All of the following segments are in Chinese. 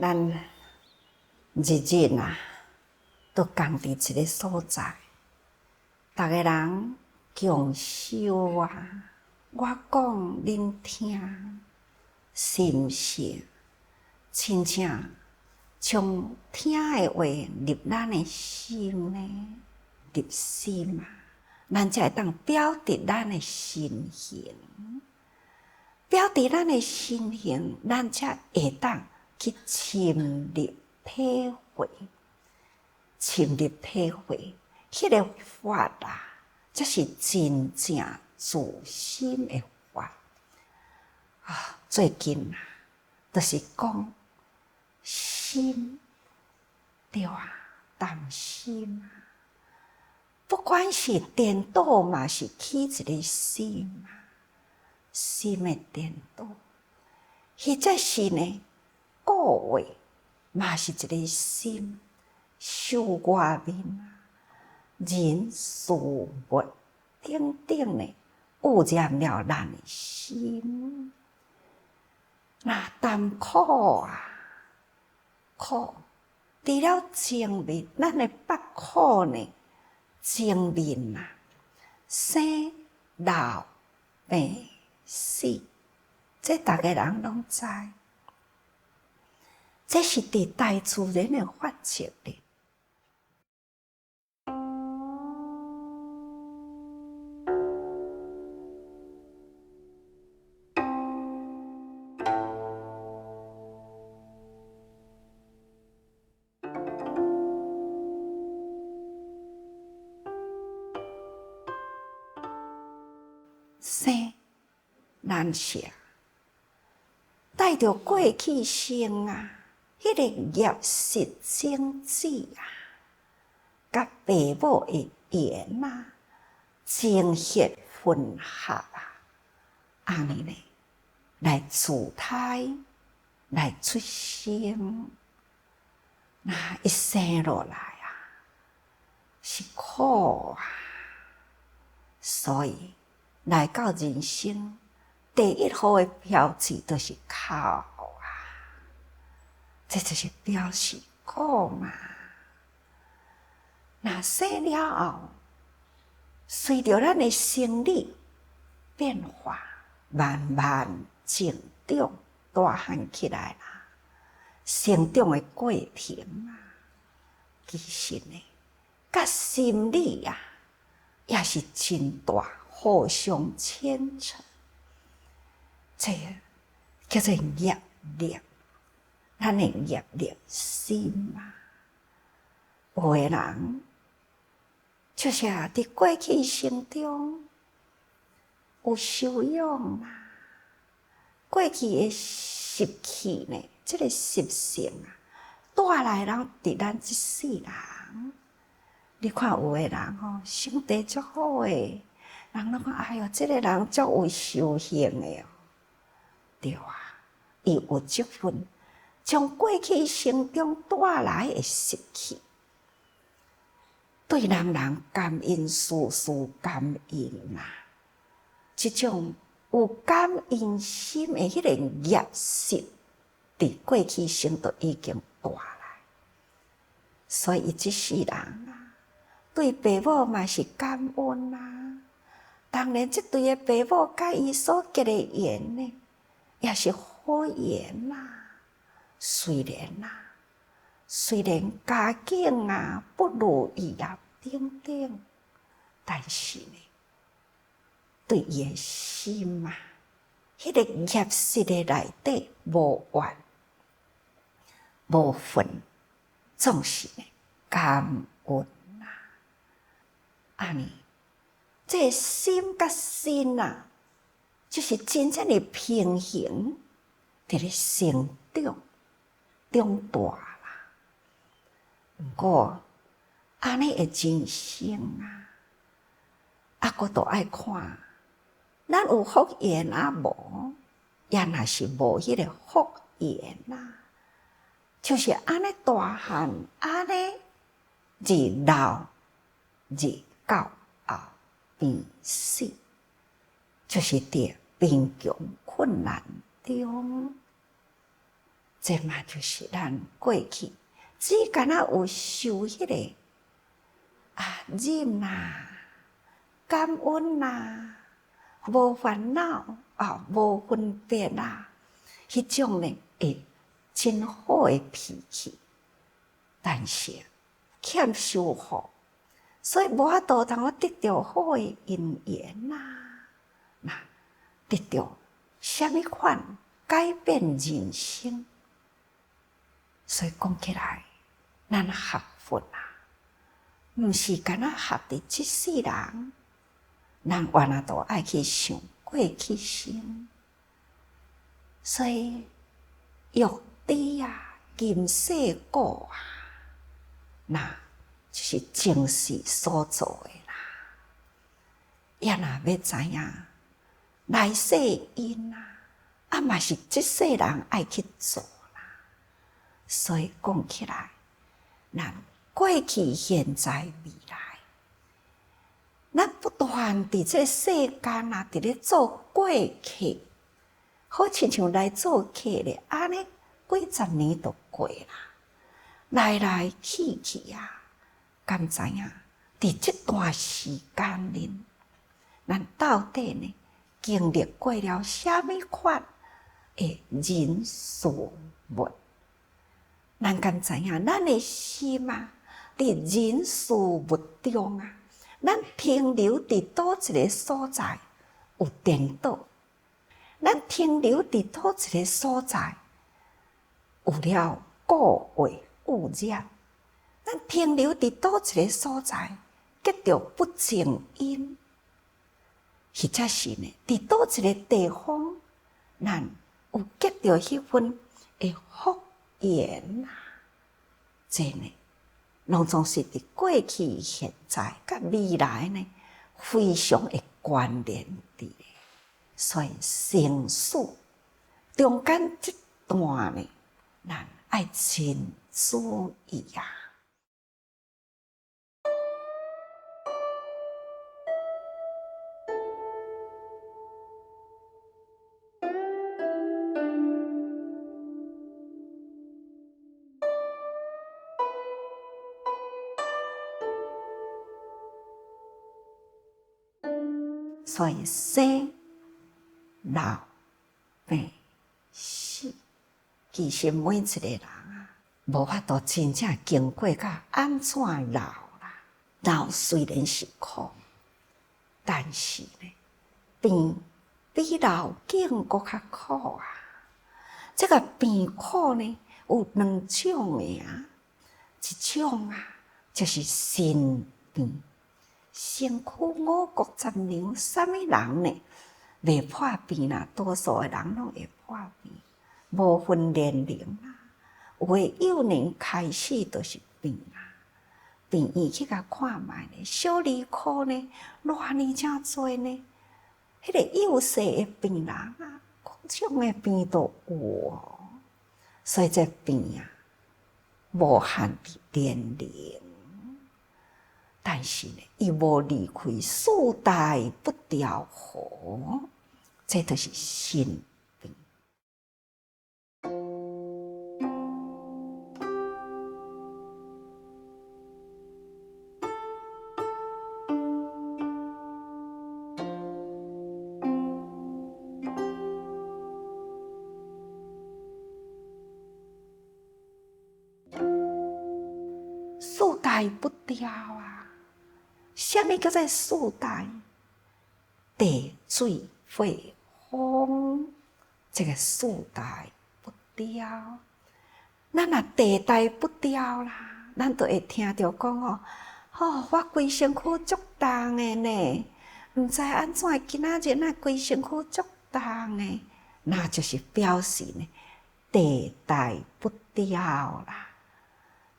咱日日啊，都共伫一个所在，逐个人共修啊，我讲恁听，是毋是？真正将听的话入咱的心呢？入心啊，咱才会当表达咱的心形。表达咱的心形，咱才会当去深入体会，深入体会，迄个法啊，才是真正自心的法啊！最近啊，就是讲心，对啊，担心啊，不管是颠倒嘛，是起一个心嘛，心的颠倒，或者是呢，故话嘛是一个心，受外面啊，人事物等等的污染了咱的心，那担苦啊，苦，除了前面，咱的八苦呢，前面啊，生老病死，这逐个人拢知，这是伫大自然的法则咧。生难舍，带着过去生啊，迄个业识种子啊，甲爸母的缘啊，精血混合啊，安尼呢，来自胎，来出生，那一生落来啊，是苦啊，所以来到人生，第一号的标志就是哭啊，这就是表示苦嘛。那生了后，随着咱的生理变化，慢慢成长，大汉起来啦，成长的过程啊，其实呢，甲心理啊，也是真大。互相牵扯，这叫做业力，咱的业力心嘛。有的人就是伫过去生中有修养嘛，过去的习气呢，这个习性啊，带来人伫咱这世人。你看有的人吼，心地足好诶。人拢讲，哎哟，这个人足有修行的哦，对啊，伊有这份从过去生中带来的习气，对人感应，事事感应啊，这种有感应心的迄个业识，伫过去生都已经带来，所以伊这世人啊，对爸母嘛是感恩啊。当然，这对的爸母甲伊所结的缘呢，也是好缘啦。虽然家境啊不如意啊等等，但是呢，对伊的心啊，迄个业识的内底无怨无愤，总是呢感恩啊，安尼。这心甲心啊，就是真正的平衡，伫咧成长长大啦。不过安尼的人生啊，阁都爱看，咱有福缘啊无，也若是无迄个福缘啊，就是安尼大汉，安尼日老日到后。病死，就是伫贫穷困难中，这嘛就是咱过去，只敢若有受迄个忍啦、感恩啦、无烦恼无分别啦，迄种呢真好诶脾气，但是欠修好，所以无法度通得到好诶因缘啦。那得到虾米款改变人生？所以讲起来，咱学佛毋是干那学伫即世人，咱原来都爱去想过去生。所以欲知今世故那就是前世所做的啦。也若要知影来世因嘛是即世人爱去做啦。所以讲起来，咱过去、现在、未来，咱不断伫这世间伫咧做过去，好亲像来做客咧，安尼几十年都过啦，来来去去敢知影？伫这段时间里，咱到底呢经历过了虾米款的人事物？咱敢知影？咱的心伫人事物中咱停留伫倒一个所在有颠倒？咱停留伫倒一个所在有了故话污染？咱停留伫倒一个所在结着不正因？或者是呢？伫倒一个地方，咱有结着迄份的福缘这呢，拢总是伫过去、现在甲未来呢，非常的关联伫咧。所以生死中间这段呢，咱爱真注意所以生老病死，其实每一个人无法度真正经过到安怎老啦。老虽然是苦，但是呢，病比老境搁较苦这个病苦呢，有两种的一种就是身病。身躯50年，啥物人呢？袂破病啦，多数的人拢会破病，无分年龄啦。有诶幼年开始就是病病院去甲看卖呢，小儿科呢，偌呢真多呢。迄个幼细的病人各种的病都有所以这病无限伫年龄。但是呢，伊无离开四大不调和，这就是身病。四大不调什么叫做四大？地、水、火、风，这个四大不调。咱若地大不调啦，咱就会听着讲我规身躯足重的呢，毋知安怎今仔日规身躯足重的，那就是表示呢地大不调啦。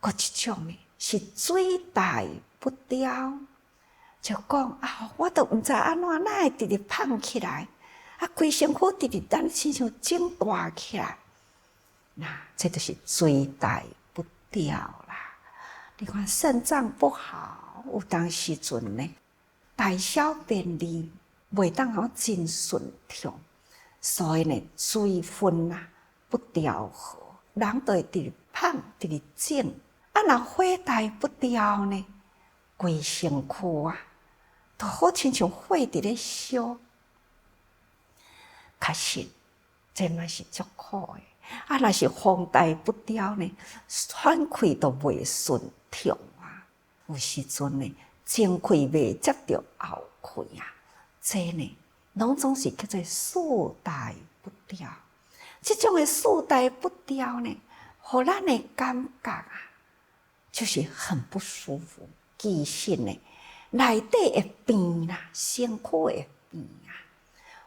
搁一种呢是水大不调。就讲我都毋知安怎，哪会直直胖起来，规身躯直直咱亲像长大起来，那这就是水大不调啦。你看肾脏不好，有当时阵呢，大小便利袂当真顺畅，所以呢水分不调和，人就会直直捧，直直整。啊，若火大不掉呢，规身躯啊，都好亲像火伫咧烧。确实，这嘛是足苦诶。啊，若是风大不掉呢，喘气都袂顺畅啊。有时阵呢，前气袂接着后气啊，这呢，拢总是叫做四大不调。这种的四大不调呢，互咱的感觉啊，就是很不舒服。其实呢，内底的病啦，身躯的病啊，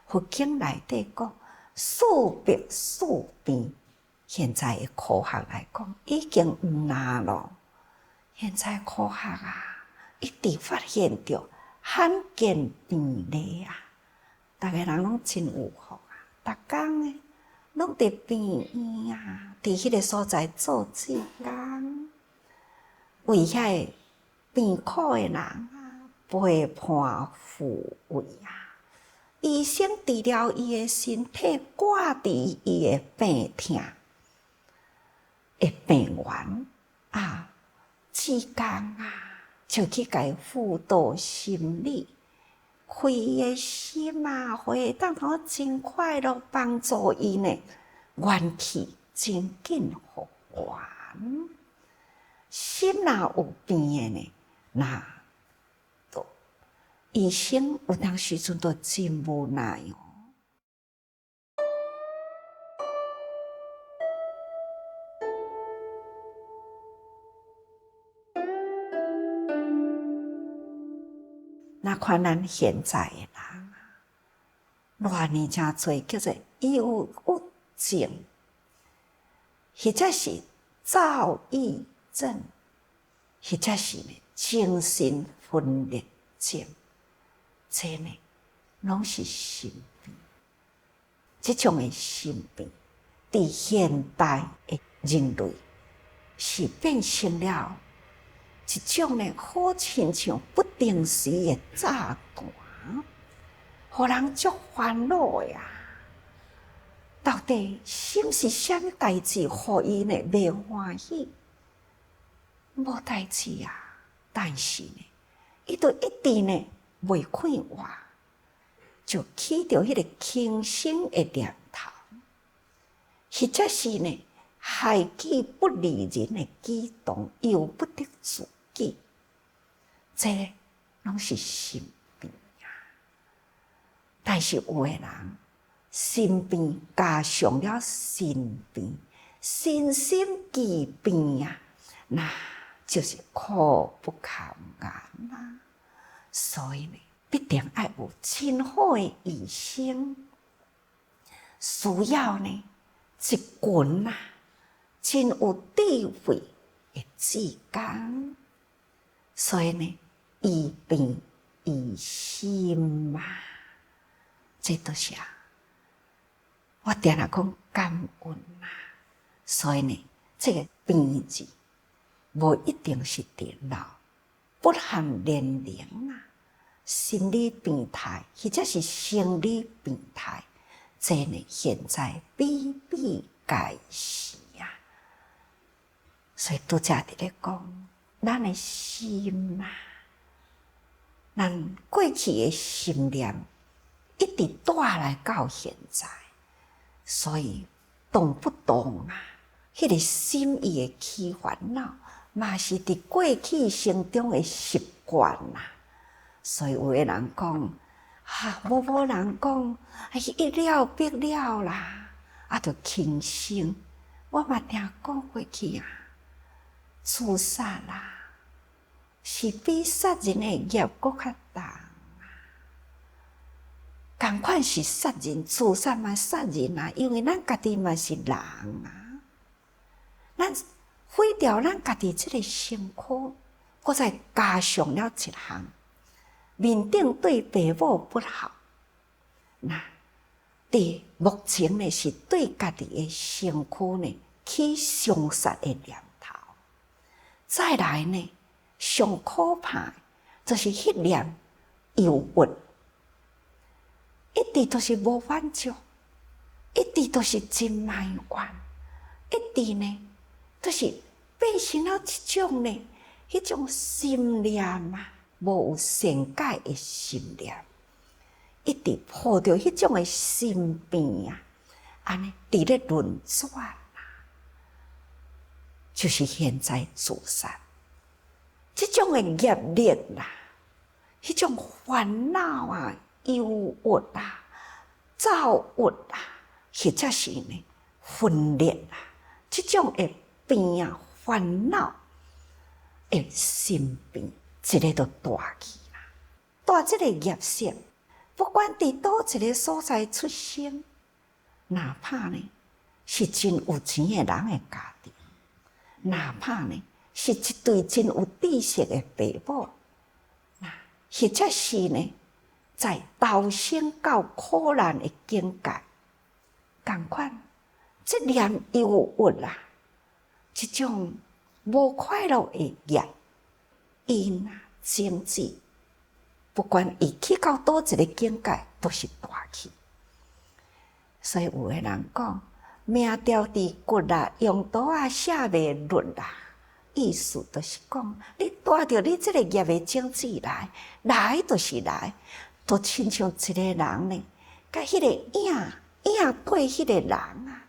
佛经内底讲四病四病。现在的科学来讲，已经毋难咯。现在科学啊，一直发现着罕见病例啊，逐个人拢真有福啊！逐工呢，拢伫病院啊，伫迄个所在做志工，为遐个病苦的人啊陪伴抚慰啊。医生治疗伊的身体，挂治伊的病痛。的病源啊，志工啊，就去甲伊辅导心理，开伊的心啊，互伊当头真快乐，帮助伊呢元气真紧复原。心若有病的呢，那都医生有当时阵都真无奈哦。那看咱现在的人啊，偌呢真侪叫做忧郁症，或者是躁郁症，或者是呢精神分裂症，这呢拢是心病。这种的心病，伫现代的人类是变成了一种呢，好亲像不定时的炸弹，互人足烦恼呀。到底心是啥物代志，互伊呢袂欢喜？无代志啊，但是呢，伊就一直呢袂快活，就起着迄个轻生的念头，或者是呢害己不利人的举动，由不得自己，这个拢是心病啊。但是有的人心病加上了身病，身心俱病啊，那就是苦不堪言啊。所以呢，必定要有真好的医生，需要呢一群啊真有智慧的志工。所以呢，医病医心嘛，这都是啊。我定定讲感恩啊。所以呢，这个病字无一定是伫老，不限年龄啊。心理病态或者是生理病态，这呢现在比比皆是啊。所以拄则伫咧讲，咱的心啊，咱过去的心念一直带来到现在，所以动不动啊，迄个心意的起烦恼，嘛是伫过去生中的习惯啊。所以有的人讲，无人讲，一了百了啦，就轻生。我嘛听讲过去啊，自杀啦，是比杀人的业搁较重啊。同款是杀人，自杀嘛杀人啊，因为咱家己嘛是人啊，咱毁掉咱家己这个身躯，搁再加上了一项。面顶对父母不好，那伫目前呢是对家己的身躯呢起伤杀的念头。再来呢，上可怕就是迄念忧郁，一直都是无满足，一直都是真埋怨，一直呢，就是变成了一种呢，迄种心念啊，无有善解的心念，一直抱着迄种的心病啊，安尼伫咧轮转啊，就是现在自杀。这种的业力啦，迄种烦恼啊、忧郁啊、躁郁啊，或者是呢分裂啊，这种的病啊、烦恼的心病，一个都大去啦。大这个业色，不管伫倒一个所在出生，哪怕呢是真有钱的人的家庭，哪怕呢是一对真有知识的父母，或者是呢在投生到苦难的境界，同款，这念忧郁啦，这种无快乐的业，因啊种子，不管伊去到倒一个境界，都是大去。所以有的人讲，命掉伫骨啦，用刀啊写袂落啦。意思就是讲，你带着你这个业的种子来就是来，都亲像一个人呢，甲迄个影对迄个人啊，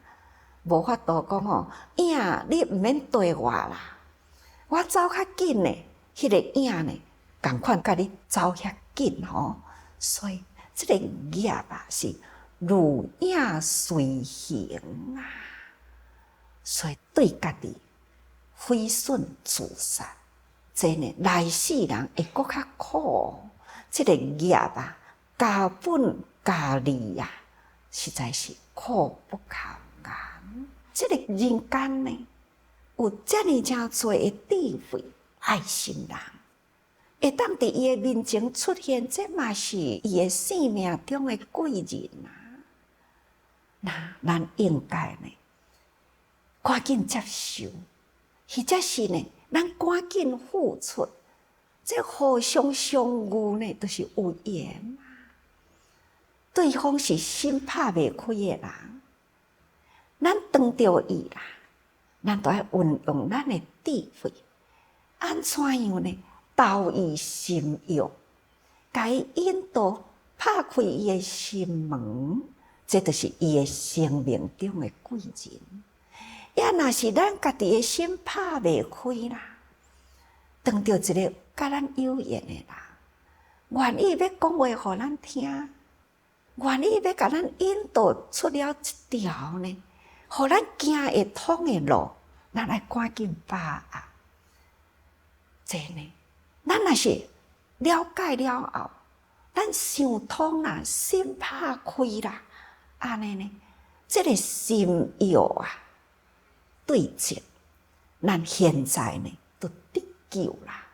无法度讲吼，影你毋免对我啦，我走较紧呢，迄个影呢，共款甲你走遐紧吼，所以这个业啊是如影随形啊，所以对家己毁损自杀，真呢来世人会搁较苦。这个业啊，加本加利啊，实在是苦不堪言。这个人间呢，有这么真多的智慧、爱心人，会当伫伊的面前出现，这嘛是伊的生命中的贵人啊。那咱应该呢，赶紧接受。或者是呢，咱赶紧付出，这互相相遇呢，都是有缘啊。对方是心拍袂开的人，咱当着伊啦，咱都要运用咱的智慧，安怎样呢？导伊心欲，甲伊引导，拍开伊的心门，这就是伊的生命中的贵人。也若是咱家己的心拍袂开啦，当着一个甲咱有缘的人，愿意要讲话互咱听，愿意要甲咱引导出了一条呢，互咱行会通的路，咱来赶紧把握。这呢，咱若是了解了后，咱想通啦，心拍开啦，安尼呢，这个心欲啊。对症，咱现在呢都得救啦，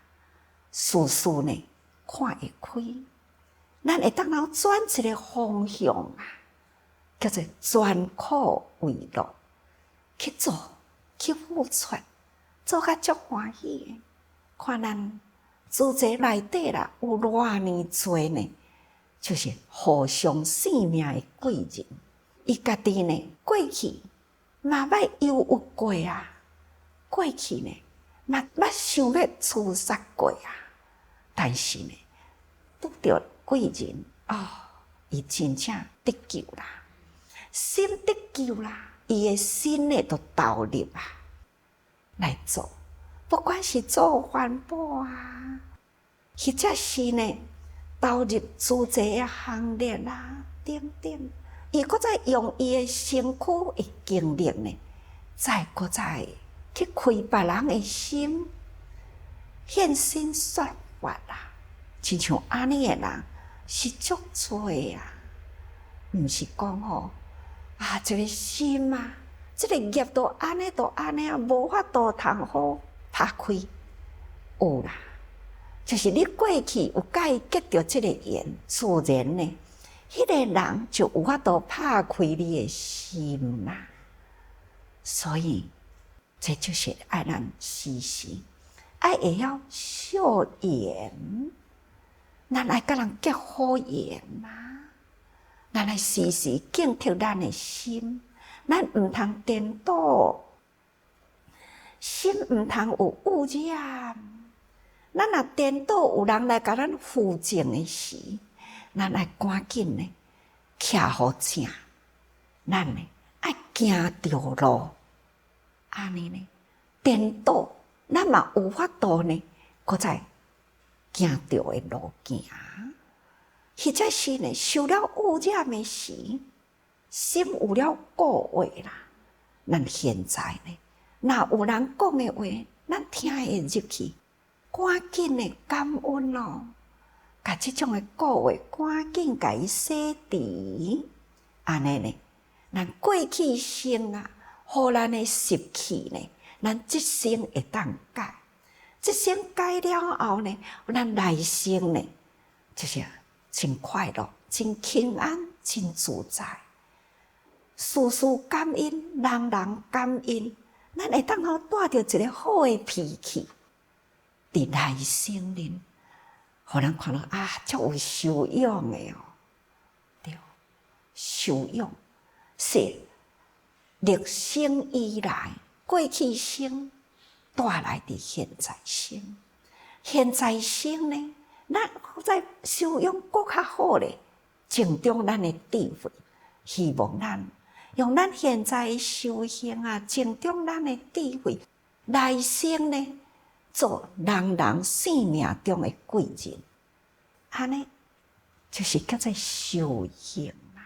事事呢看会开，咱会当转一个方向啊，叫做转苦为乐，去做，去付出，做甲足欢喜的。看咱自己内底啦，有偌尼多呢，就是互相生命的贵人，伊家己呢过去。嘛捌忧郁过啊，过去呢，嘛捌想要自杀过啊，但是呢，拄着贵人伊真正得救啦，心得救啦，伊的心呢都投入啊来做，不管是做环保啊，或者是呢投入自济的行列啊，等等。伊搁再用伊的身躯的经历呢，搁再去开别人的心，现身说法啦。亲像安尼的人是足多啊，毋是讲吼这个心啊，这个业都安尼啊，无法度通好拍开。有啦，就是你过去有甲伊结着这个缘，自然呢。迄个人就有法度拍开你的心啦，所以这就是爱咱时时爱会晓惜缘，咱爱甲人结好缘啦，咱爱时时警惕咱的心，咱毋通颠倒心毋通有污染。咱若颠倒有人来甲咱扶正的时，咱爱赶紧呢，徛好正，咱呢爱行着路，安尼呢颠倒，咱嘛有法度呢，搁再行着的路行。或者是呢，受了污染的时，心有了顾话啦。咱现在呢，若有人讲的话，咱听会入去，赶紧的感恩咯，甲即种的顾话赶紧甲伊洗涤，安尼呢，咱过去生啊，互咱的习气呢，咱即生会当改，即生改了后呢，咱来生呢，就是真快乐、真平安、真自在。事事感恩，人人感恩，咱会当好带着一个好的脾气，伫来生呢，互人看到啊，足有修养的哦，对，修养是历生以来过去生带来的现在生，现在生呢，咱在修养更较好咧，增长咱的智慧，希望咱。用咱现在修行啊，增长咱的智慧，来生呢，做人人生命中的贵人，安尼就是叫做修行啊。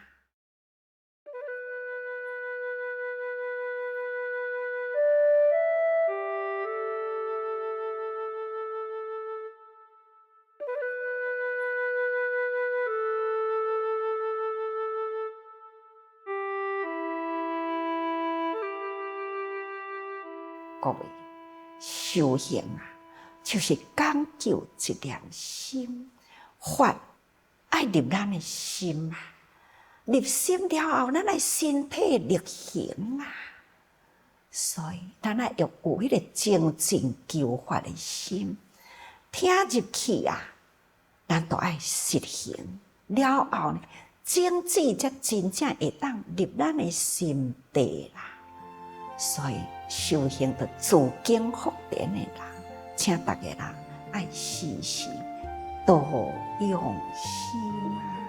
各位，修行啊，就是讲究一念心，法爱入咱的心啊，入心了后，咱的身体力行啊，所以咱爱有迄个精进求法的心，听入去啊，咱都爱实行了后呢，精进才真正会当入咱的心地啦。所以修行的自敬福田的人，请大家人爱时时多用心啊。